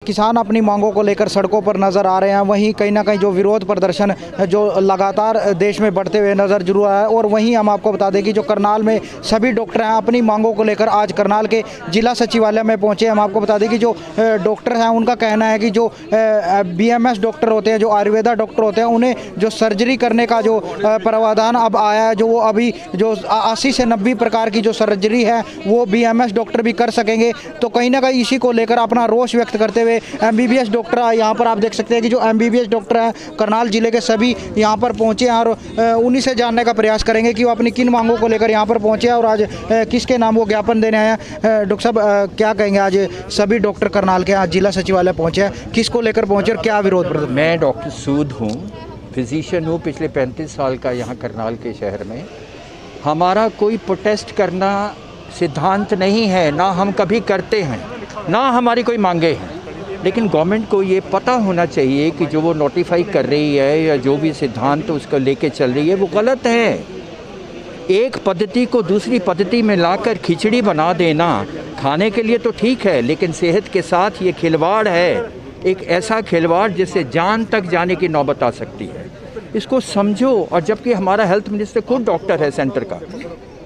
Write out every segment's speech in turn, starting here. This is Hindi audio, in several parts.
किसान अपनी मांगों को लेकर सड़कों पर नजर आ रहे हैं। वहीं कहीं ना कहीं जो विरोध प्रदर्शन जो लगातार देश में बढ़ते हुए नजर जरूर आया है। और वहीं हम आपको बता दें कि जो करनाल में सभी डॉक्टर हैं अपनी मांगों को लेकर आज करनाल के जिला सचिवालय में पहुंचे। हम आपको बता दें कि जो डॉक्टर हैं उनका कहना है कि जो BMS डॉक्टर होते हैं, जो आयुर्वेदा डॉक्टर होते हैं, उन्हें जो सर्जरी करने का जो प्रावधान अब आया है, जो वो अभी जो 80 से 90 प्रकार की जो सर्जरी है वो BMS डॉक्टर भी कर सकेंगे। तो कहीं ना कहीं इसी को लेकर अपना रोष व्यक्त करते हुए MBBS डॉक्टर यहाँ पर आप देख सकते हैं कि जो MBBS डॉक्टर हैं करनाल जिले के सभी यहाँ पर पहुँचे हैं और उन्हीं से जानने का प्रयास करेंगे कि वो अपनी किन मांगों को लेकर यहाँ पर पहुँचे हैं और आज किसके नाम वो ज्ञापन देने आए हैं। डॉक्टर साहब क्या कहेंगे, आज सभी डॉक्टर करनाल के आज जिला सचिवालय पहुँचे हैं, किसको लेकर पहुँचे और क्या विरोध प्रदर्शन? मैं डॉक्टर सूद हूँ, फिजिशियन हूँ, पिछले 35 साल का यहाँ करनाल के शहर में। हमारा कोई प्रोटेस्ट करना सिद्धांत नहीं है, ना हम कभी करते हैं, ना हमारी कोई मांगे हैं। लेकिन गवर्नमेंट को ये पता होना चाहिए कि जो वो नोटिफाई कर रही है या जो भी सिद्धांत उसको लेके चल रही है वो गलत है। एक पद्धति को दूसरी पद्धति में लाकर खिचड़ी बना देना खाने के लिए तो ठीक है, लेकिन सेहत के साथ ये खिलवाड़ है, एक ऐसा खिलवाड़ जिससे जान तक जाने की नौबत आ सकती है। इसको समझो। और जबकि हमारा हेल्थ मिनिस्टर खुद डॉक्टर है सेंटर का,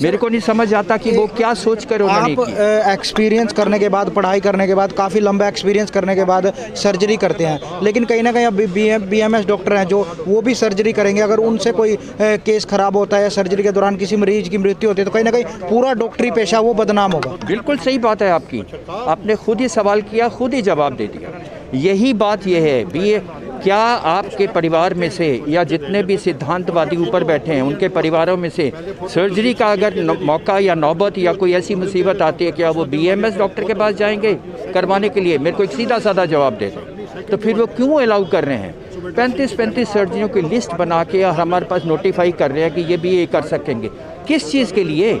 मेरे को नहीं समझ आता कि वो क्या सोच कर उन्होंने आप एक्सपीरियंस करने के बाद, पढ़ाई करने के बाद, काफ़ी लंबा एक्सपीरियंस करने के बाद सर्जरी करते हैं, लेकिन कहीं ना कहीं अब BMS डॉक्टर हैं जो वो भी सर्जरी करेंगे। अगर उनसे कोई केस खराब होता है, सर्जरी के दौरान किसी मरीज की मृत्यु होती है, तो कहीं ना कहीं पूरा डॉक्टरी पेशा वो बदनाम होगा। बिल्कुल सही बात है आपकी, आपने खुद ही सवाल किया, खुद ही जवाब दे दिया। यही बात यह है क्या आपके परिवार में से या जितने भी सिद्धांतवादी ऊपर बैठे हैं उनके परिवारों में से सर्जरी का अगर मौका या नौबत या कोई ऐसी मुसीबत आती है, क्या वो BMS डॉक्टर के पास जाएंगे करवाने के लिए? मेरे को एक सीधा साधा जवाब दे दें। तो फिर वो क्यों अलाउ कर रहे हैं 35 सर्जरियों की लिस्ट बना के और हमारे पास नोटिफाई कर रहे हैं कि ये भी ये कर सकेंगे? किस चीज़ के लिए?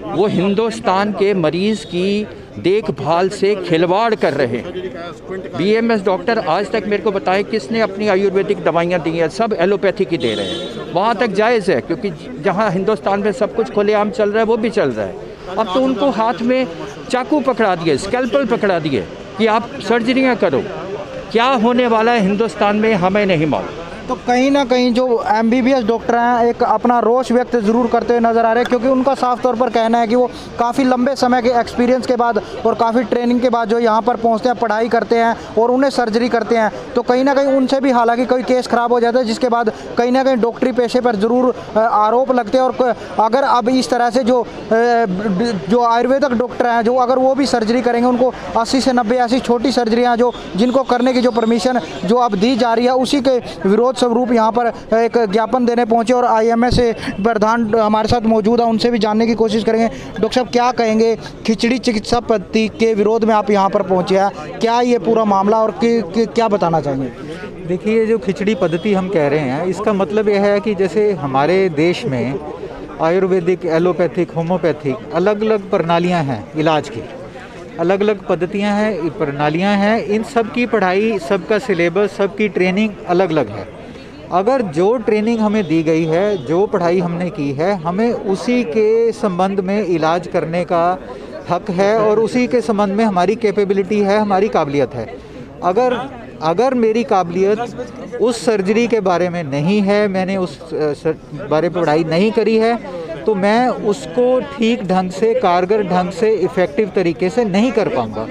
वो हिंदुस्तान के मरीज़ की देखभाल से खिलवाड़ कर रहे हैं। BMS डॉक्टर आज तक मेरे को बताएं किसने अपनी आयुर्वेदिक दवाइयाँ दी हैं? सब एलोपैथी की दे रहे हैं। वहाँ तक जायज़ है, क्योंकि जहाँ हिंदुस्तान में सब कुछ खुलेआम चल रहा है वो भी चल रहा है। अब तो उनको हाथ में चाकू पकड़ा दिए, स्कैल्पल पकड़ा दिए कि आप सर्जरियाँ करो। क्या होने वाला है हिंदुस्तान में हमें नहीं मालूम। तो कहीं ना कहीं जो MBBS डॉक्टर हैं एक अपना रोष व्यक्त ज़रूर करते हुए नज़र आ रहे हैं, क्योंकि उनका साफ तौर पर कहना है कि वो काफ़ी लंबे समय के एक्सपीरियंस के बाद और काफ़ी ट्रेनिंग के बाद जो यहाँ पर पहुँचते हैं, पढ़ाई करते हैं और उन्हें सर्जरी करते हैं। तो कहीं ना कहीं उनसे भी हालांकि कोई केस ख़राब हो जाता है, जिसके बाद कहीं ना कहीं डॉक्टरी पेशे पर ज़रूर आरोप लगते हैं। और अगर अब इस तरह से जो आयुर्वेदिक डॉक्टर हैं जो अगर वो भी सर्जरी करेंगे, उनको 80 से 90 ऐसी छोटी सर्जरियाँ जिनको करने की जो परमिशन जो अब दी जा रही है, उसी के विरोध स्वरूप यहाँ पर एक ज्ञापन देने पहुंचे। और IMS से प्रधान हमारे साथ मौजूद है, उनसे भी जानने की कोशिश करेंगे। डॉक्टर साहब क्या कहेंगे, खिचड़ी चिकित्सा पद्धति के विरोध में आप यहाँ पर पहुंचे हैं, क्या ये पूरा मामला और क्या बताना चाहेंगे? देखिए, जो खिचड़ी पद्धति हम कह रहे हैं, इसका मतलब यह है कि जैसे हमारे देश में आयुर्वेदिक, एलोपैथिक, होम्योपैथिक अलग अलग प्रणालियाँ हैं, इलाज की अलग अलग पद्धतियाँ हैं, प्रणालियाँ हैं। इन सब की पढ़ाई, सबका सिलेबस, सबकी ट्रेनिंग अलग अलग है। अगर जो ट्रेनिंग हमें दी गई है, जो पढ़ाई हमने की है, हमें उसी के संबंध में इलाज करने का हक है और उसी के संबंध में हमारी कैपेबिलिटी है, हमारी काबिलियत है। अगर मेरी काबिलियत उस सर्जरी के बारे में नहीं है, मैंने उस बारे में पढ़ाई नहीं करी है, तो मैं उसको ठीक ढंग से, कारगर ढंग से, इफ़ेक्टिव तरीके से नहीं कर पाऊँगा।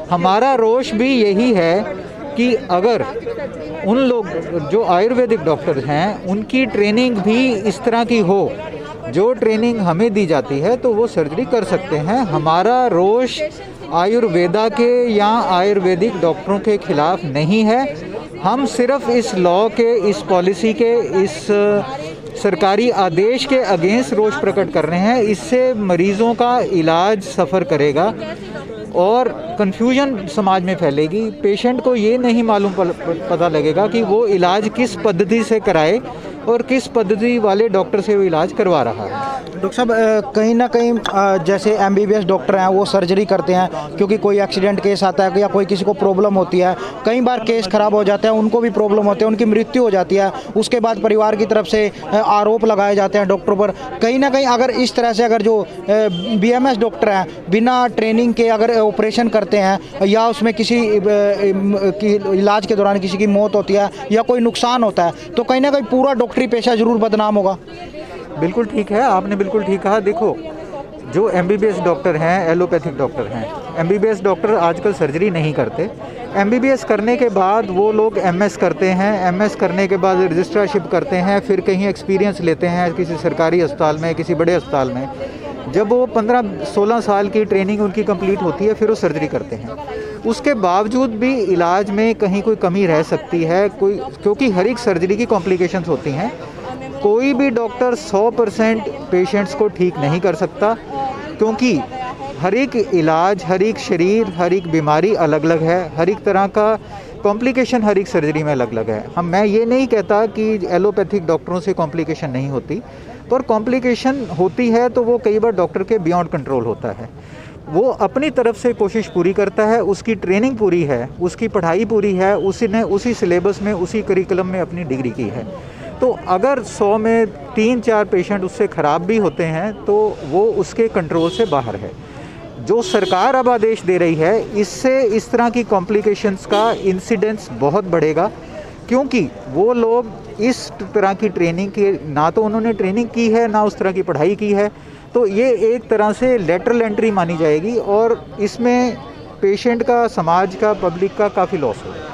हमारा रोष भी यही है कि अगर उन लोग जो आयुर्वेदिक डॉक्टर हैं उनकी ट्रेनिंग भी इस तरह की हो जो ट्रेनिंग हमें दी जाती है, तो वो सर्जरी कर सकते हैं। हमारा रोष आयुर्वेदा के या आयुर्वेदिक डॉक्टरों के खिलाफ नहीं है। हम सिर्फ इस लॉ के, इस पॉलिसी के, इस सरकारी आदेश के अगेंस्ट रोष प्रकट कर रहे हैं। इससे मरीज़ों का इलाज सफ़र करेगा और कन्फ्यूजन समाज में फैलेगी। पेशेंट को ये नहीं मालूम पता लगेगा कि वो इलाज किस पद्धति से कराए, और किस पद्धति वाले डॉक्टर से वो इलाज करवा रहा है। डॉक्टर साहब कहीं ना कहीं जैसे MBBS डॉक्टर हैं वो सर्जरी करते हैं, क्योंकि कोई एक्सीडेंट केस आता है या कोई किसी को प्रॉब्लम होती है, कई बार केस ख़राब हो जाते हैं, उनको भी प्रॉब्लम होती है, उनकी मृत्यु हो जाती है, उसके बाद परिवार की तरफ से आरोप लगाए जाते हैं डॉक्टरों पर। कहीं ना कहीं अगर इस तरह से अगर जो BMS डॉक्टर हैं बिना ट्रेनिंग के अगर ऑपरेशन करते हैं या उसमें किसी इलाज के दौरान किसी की मौत होती है या कोई नुकसान होता है, तो कहीं ना कहीं पूरा डॉक्टरी पेशा जरूर बदनाम होगा। बिल्कुल ठीक है, आपने बिल्कुल ठीक कहा। देखो, जो MBBS डॉक्टर हैं, एलोपैथिक डॉक्टर हैं, MBBS डॉक्टर आजकल सर्जरी नहीं करते। MBBS करने के बाद वो लोग MS करते हैं, MS करने के बाद रजिस्ट्रारशिप करते हैं, फिर कहीं एक्सपीरियंस लेते हैं किसी सरकारी अस्पताल में, किसी बड़े अस्पताल में। जब वो 15-16 साल की ट्रेनिंग उनकी कंप्लीट होती है, फिर वो सर्जरी करते हैं। उसके बावजूद भी इलाज में कहीं कोई कमी रह सकती है, क्योंकि हर एक सर्जरी की कॉम्प्लिकेशंस होती हैं। कोई भी डॉक्टर 100% पेशेंट्स को ठीक नहीं कर सकता, क्योंकि हर एक इलाज, हर एक शरीर, हर एक बीमारी अलग अलग है, हर एक तरह का कॉम्प्लिकेशन हर एक सर्जरी में अलग अलग है। मैं ये नहीं कहता कि एलोपैथिक डॉक्टरों से कॉम्प्लिकेशन नहीं होती, पर कॉम्प्लिकेशन होती है तो वो कई बार डॉक्टर के बियॉन्ड कंट्रोल होता है। वो अपनी तरफ से कोशिश पूरी करता है, उसकी ट्रेनिंग पूरी है, उसकी पढ़ाई पूरी है, उसने उसी सिलेबस में, उसी करिकुलम में अपनी डिग्री की है। तो अगर 100 में 3-4 पेशेंट उससे ख़राब भी होते हैं तो वो उसके कंट्रोल से बाहर है। जो सरकार अब आदेश दे रही है, इससे इस तरह की कॉम्प्लिकेशंस का इंसिडेंस बहुत बढ़ेगा, क्योंकि वो लोग इस तरह की ट्रेनिंग की, ना तो उन्होंने ट्रेनिंग की है, ना उस तरह की पढ़ाई की है। तो ये एक तरह से लेटरल एंट्री मानी जाएगी और इसमें पेशेंट का, समाज का, पब्लिक का काफ़ी लॉस होगा।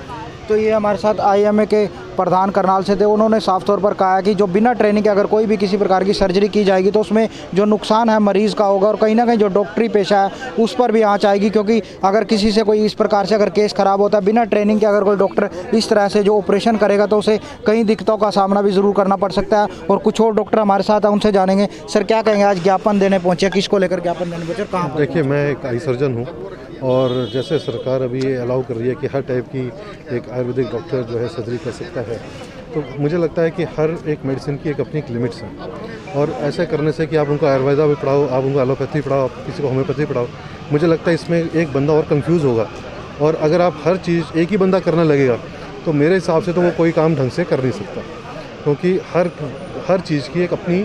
तो ये हमारे साथ IMA के प्रधान करनाल से थे, उन्होंने साफ तौर पर कहा है कि जो बिना ट्रेनिंग के अगर कोई भी किसी प्रकार की सर्जरी की जाएगी तो उसमें जो नुकसान है मरीज़ का होगा और कहीं ना कहीं जो डॉक्टरी पेशा है उस पर भी आँच आएगी, क्योंकि अगर किसी से कोई इस प्रकार से अगर केस ख़राब होता है बिना ट्रेनिंग के, अगर कोई डॉक्टर इस तरह से जो ऑपरेशन करेगा तो उसे कई दिक्कतों का सामना भी ज़रूर करना पड़ सकता है। और कुछ और डॉक्टर हमारे साथ हैं, उनसे जानेंगे। सर, क्या कहेंगे, आज ज्ञापन देने पहुँचे, किसको लेकर ज्ञापन देने पहुँचे, कहाँ पर? देखिए, मैं एक आई सर्जन हूँ और जैसे सरकार अभी ये अलाउ कर रही है कि हर टाइप की एक आयुर्वेदिक डॉक्टर जो है सर्जरी कर सकता है, तो मुझे लगता है कि हर एक मेडिसिन की एक अपनी लिमिट्स हैं। और ऐसे करने से कि आप उनको आयुर्वेदा भी पढ़ाओ, आप उनको एलोपैथी पढ़ाओ, आप किसी को होम्योपैथी पढ़ाओ, मुझे लगता है इसमें एक बंदा और कंफ्यूज होगा। और अगर आप हर चीज़ एक ही बंदा करने लगेगा तो मेरे हिसाब से तो वो कोई काम ढंग से कर नहीं सकता, क्योंकि हर चीज़ की एक अपनी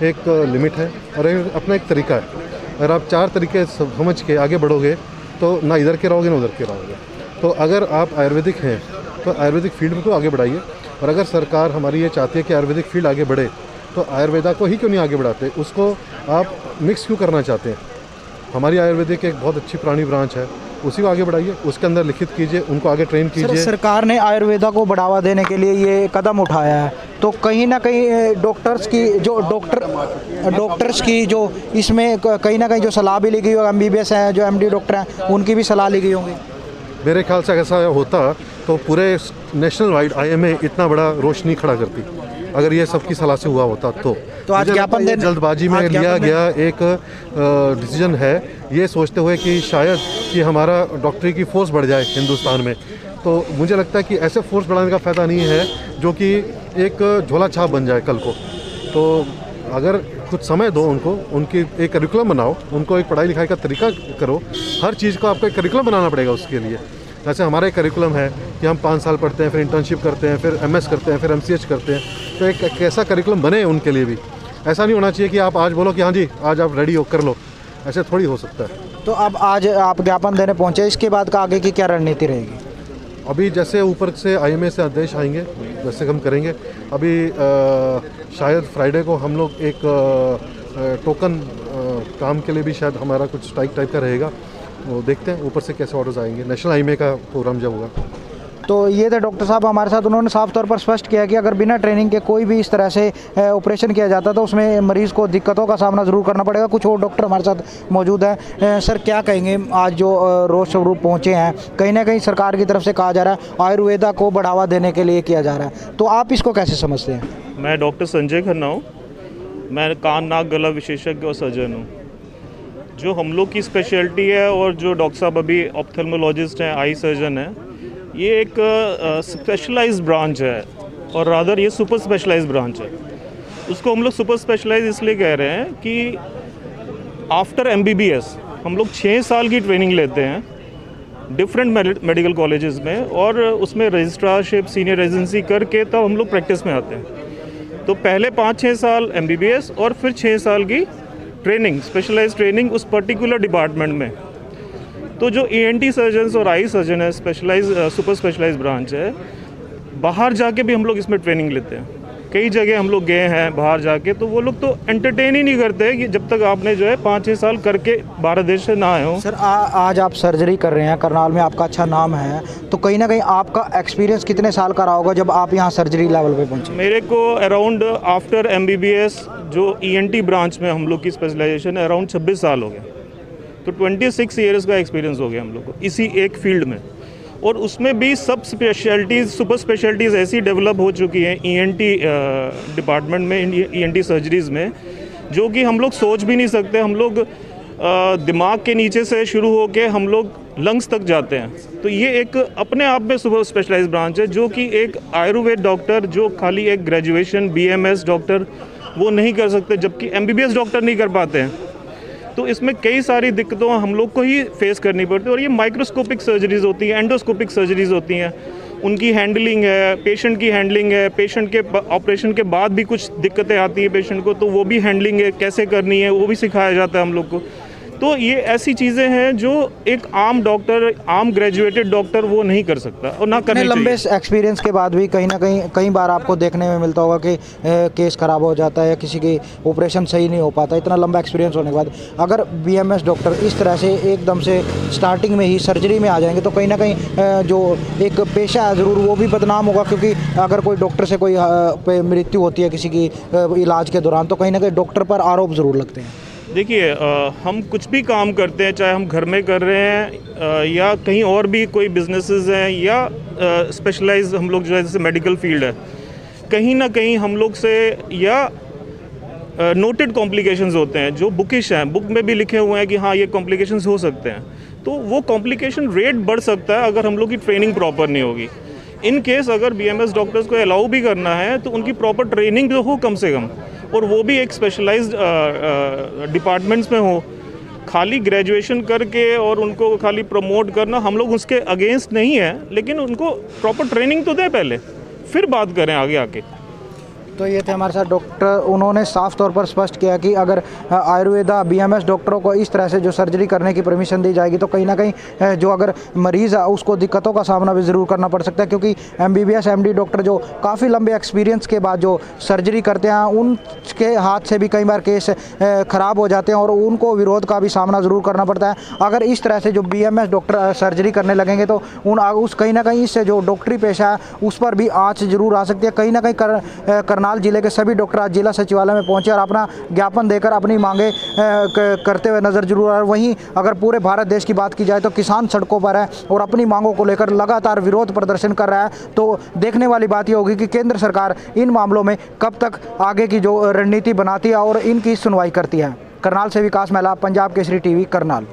एक लिमिट है और अपना एक तरीका है। अगर आप 4 तरीके समझ के आगे बढ़ोगे तो ना इधर के रहोगे ना उधर के रहोगे। तो अगर आप आयुर्वेदिक हैं तो आयुर्वेदिक फील्ड में तो आगे बढ़ाइए, और अगर सरकार हमारी ये चाहती है कि आयुर्वेदिक फील्ड आगे बढ़े तो आयुर्वेदा को ही क्यों नहीं आगे बढ़ाते, उसको आप मिक्स क्यों करना चाहते हैं। हमारी आयुर्वेदिक एक बहुत अच्छी पुरानी ब्रांच है, उसी को आगे बढ़ाइए, उसके अंदर लिखित कीजिए, उनको आगे ट्रेन कीजिए। सरकार ने आयुर्वेदा को बढ़ावा देने के लिए ये कदम उठाया है, तो कहीं ना कहीं डॉक्टर्स की जो इसमें कहीं ना कहीं जो सलाह भी ली गई होगी, MBBS हैं, जो MD डॉक्टर हैं, उनकी भी सलाह ली गई होगी। मेरे ख्याल से ऐसा होता तो पूरे नेशनल वाइड IMA इतना बड़ा रोशनी खड़ा करती, अगर ये सबकी सलाह से हुआ होता तो आज ज्ञापन देने जल्दबाजी में लिया गया एक डिसीजन है, ये सोचते हुए कि शायद कि हमारा डॉक्टरी की फोर्स बढ़ जाए हिंदुस्तान में। तो मुझे लगता है कि ऐसे फोर्स बढ़ाने का फ़ायदा नहीं है जो कि एक झोला छाप बन जाए कल को। तो अगर कुछ समय दो उनको, उनकी एक करिकुलम बनाओ, उनको एक पढ़ाई लिखाई का तरीका करो। हर चीज़ को आपको एक करिकुलम बनाना पड़ेगा उसके लिए। जैसे हमारा एक करिकुलम है कि हम 5 साल पढ़ते हैं, फिर इंटर्नशिप करते हैं, फिर MS करते हैं, फिर MCH करते हैं, तो एक ऐसा करिकुलम बने उनके लिए भी। ऐसा नहीं होना चाहिए कि आप आज बोलो कि हाँ जी आज आप रेडी हो कर लो, ऐसे थोड़ी हो सकता है। तो अब आज आप ज्ञापन देने पहुँचे, इसके बाद का आगे की क्या रणनीति रहेगी? अभी जैसे ऊपर से IMA से आदेश आएंगे वैसे हम करेंगे। अभी शायद फ्राइडे को हम लोग एक टोकन काम के लिए भी शायद हमारा कुछ स्ट्राइक टाइप का रहेगा, वो देखते हैं ऊपर से कैसे ऑर्डर्स आएंगे नेशनल IMA का प्रोग्राम जब होगा। तो ये थे डॉक्टर साहब हमारे साथ, उन्होंने साफ तौर पर स्पष्ट किया कि अगर बिना ट्रेनिंग के कोई भी इस तरह से ऑपरेशन किया जाता तो उसमें मरीज़ को दिक्कतों का सामना ज़रूर करना पड़ेगा। कुछ और डॉक्टर हमारे साथ मौजूद हैं। सर, क्या कहेंगे, आज जो रोज स्वरूप पहुँचे हैं, कहीं ना कहीं सरकार की तरफ से कहा जा रहा है आयुर्वेदा को बढ़ावा देने के लिए किया जा रहा है, तो आप इसको कैसे समझते हैं? मैं डॉक्टर संजय खन्ना हूँ, मैं कान नाक गला विशेषज्ञ और सर्जन हूँ। जो हम लोग की स्पेशलिटी है और जो डॉक्टर साहब अभी ऑप्थेल्मोलॉजिस्ट हैं, आई सर्जन हैं, ये एक स्पेशलाइज्ड ब्रांच है और रादर ये सुपर स्पेशलाइज्ड ब्रांच है। उसको हम लोग सुपर स्पेशलाइज इसलिए कह रहे हैं कि आफ्टर MBBS हम लोग 6 साल की ट्रेनिंग लेते हैं डिफरेंट मेडिकल कॉलेजेस में, और उसमें रजिस्ट्रारशिप, सीनियर रेजिडेंसी करके तब हम लोग प्रैक्टिस में आते हैं। तो पहले 5-6 साल MBBS और फिर 6 साल की ट्रेनिंग, स्पेशलाइज ट्रेनिंग उस पर्टिकुलर डिपार्टमेंट में। तो जो ENT सर्जन्स और आई सर्जन है, सुपर स्पेशलाइज ब्रांच है, बाहर जाके भी हम लोग इसमें ट्रेनिंग लेते हैं। कई जगह हम लोग गए हैं बाहर जाके, तो वो लोग तो एंटरटेन ही नहीं करते कि जब तक आपने जो है 5-6 साल करके भारत देश से ना आए हो। सर आज आप सर्जरी कर रहे हैं, करनाल में आपका अच्छा नाम है, तो कहीं ना कहीं आपका एक्सपीरियंस कितने साल का रहा होगा जब आप यहाँ सर्जरी लेवल पे पहुँचे? मेरे को अराउंड आफ्टर MBBS जो ENT ब्रांच में हम लोग की स्पेशलाइजेशन है, अराउंड 26 साल हो गया। तो 26 ईयर्स का एक्सपीरियंस हो गया हम लोग को इसी एक फील्ड में। और उसमें भी सब स्पेशलिटीज़, सुपर स्पेशलिटीज़ ऐसी डेवलप हो चुकी हैं ENT डिपार्टमेंट में, ENT सर्जरीज़ में, जो कि हम लोग सोच भी नहीं सकते। हम लोग दिमाग के नीचे से शुरू होके हम लोग लंग्स तक जाते हैं। तो ये एक अपने आप में सुपर स्पेशलाइज्ड ब्रांच है, जो कि एक आयुर्वेद डॉक्टर जो खाली एक ग्रेजुएशन BMS डॉक्टर वो नहीं कर सकते, जबकि MBBS डॉक्टर नहीं कर पाते हैं। तो इसमें कई सारी दिक्कतों हम लोग को ही फेस करनी पड़ती है। और ये माइक्रोस्कोपिक सर्जरीज़ होती हैं, एंडोस्कोपिक सर्जरीज़ होती हैं, उनकी हैंडलिंग है, पेशेंट की हैंडलिंग है, पेशेंट के ऑपरेशन के बाद भी कुछ दिक्कतें आती हैं पेशेंट को, तो वो भी हैंडलिंग है कैसे करनी है वो भी सिखाया जाता है हम लोग को। तो ये ऐसी चीज़ें हैं जो एक आम डॉक्टर, आम ग्रेजुएटेड डॉक्टर वो नहीं कर सकता और ना करनी चाहिए। लंबे एक्सपीरियंस के बाद भी कहीं ना कहीं कई बार आपको देखने में मिलता होगा कि केस ख़राब हो जाता है या किसी की ऑपरेशन सही नहीं हो पाता। इतना लंबा एक्सपीरियंस होने के बाद अगर BMS डॉक्टर इस तरह से एकदम से स्टार्टिंग में ही सर्जरी में आ जाएंगे तो कहीं ना कहीं जो एक पेशा है ज़रूर वो भी बदनाम होगा, क्योंकि अगर कोई डॉक्टर से कोई मृत्यु होती है किसी की इलाज के दौरान, तो कहीं ना कहीं डॉक्टर पर आरोप ज़रूर लगते हैं। देखिए, हम कुछ भी काम करते हैं, चाहे हम घर में कर रहे हैं या कहीं और भी कोई बिजनेसेस हैं या स्पेशलाइज हम लोग जो है जैसे मेडिकल फील्ड है, कहीं ना कहीं हम लोग से या नोटेड कॉम्प्लिकेशंस होते हैं जो बुकिश हैं, बुक में भी लिखे हुए हैं कि हाँ ये कॉम्प्लिकेशंस हो सकते हैं। तो वो कॉम्प्लिकेशन रेट बढ़ सकता है अगर हम लोग की ट्रेनिंग प्रॉपर नहीं होगी। इन केस अगर BMS डॉक्टर्स को अलाउ भी करना है तो उनकी प्रॉपर ट्रेनिंग तो हो कम से कम, और वो भी एक स्पेशलाइज्ड डिपार्टमेंट्स में हो। खाली ग्रेजुएशन करके और उनको खाली प्रमोट करना, हम लोग उसके अगेंस्ट नहीं है, लेकिन उनको प्रॉपर ट्रेनिंग तो दें पहले, फिर बात करें आगे आके। तो ये थे हमारे साथ डॉक्टर, उन्होंने साफ तौर पर स्पष्ट किया कि अगर आयुर्वेदा BMS डॉक्टरों को इस तरह से जो सर्जरी करने की परमिशन दी जाएगी तो कहीं ना कहीं जो अगर मरीज़ है उसको दिक्कतों का सामना भी ज़रूर करना पड़ सकता है, क्योंकि MBBS MD डॉक्टर जो काफ़ी लंबे एक्सपीरियंस के बाद जो सर्जरी करते हैं उनके हाथ से भी कई बार केस ख़राब हो जाते हैं और उनको विरोध का भी सामना ज़रूर करना पड़ता है। अगर इस तरह से जो BMS डॉक्टर सर्जरी करने लगेंगे तो उस कहीं ना कहीं इससे जो डॉक्टरी पेशा है उस पर भी आँच ज़रूर आ सकती है। कहीं ना कहीं करनाल जिले के सभी डॉक्टर आज जिला सचिवालय में पहुंचे और अपना ज्ञापन देकर अपनी मांगे करते हुए नजर जरूर आ रहे। वहीं अगर पूरे भारत देश की बात की जाए तो किसान सड़कों पर है और अपनी मांगों को लेकर लगातार विरोध प्रदर्शन कर रहा है। तो देखने वाली बात यह होगी कि केंद्र सरकार इन मामलों में कब तक आगे की जो रणनीति बनाती है और इनकी सुनवाई करती है। करनाल से विकास महिला, पंजाब केसरी TV, करनाल।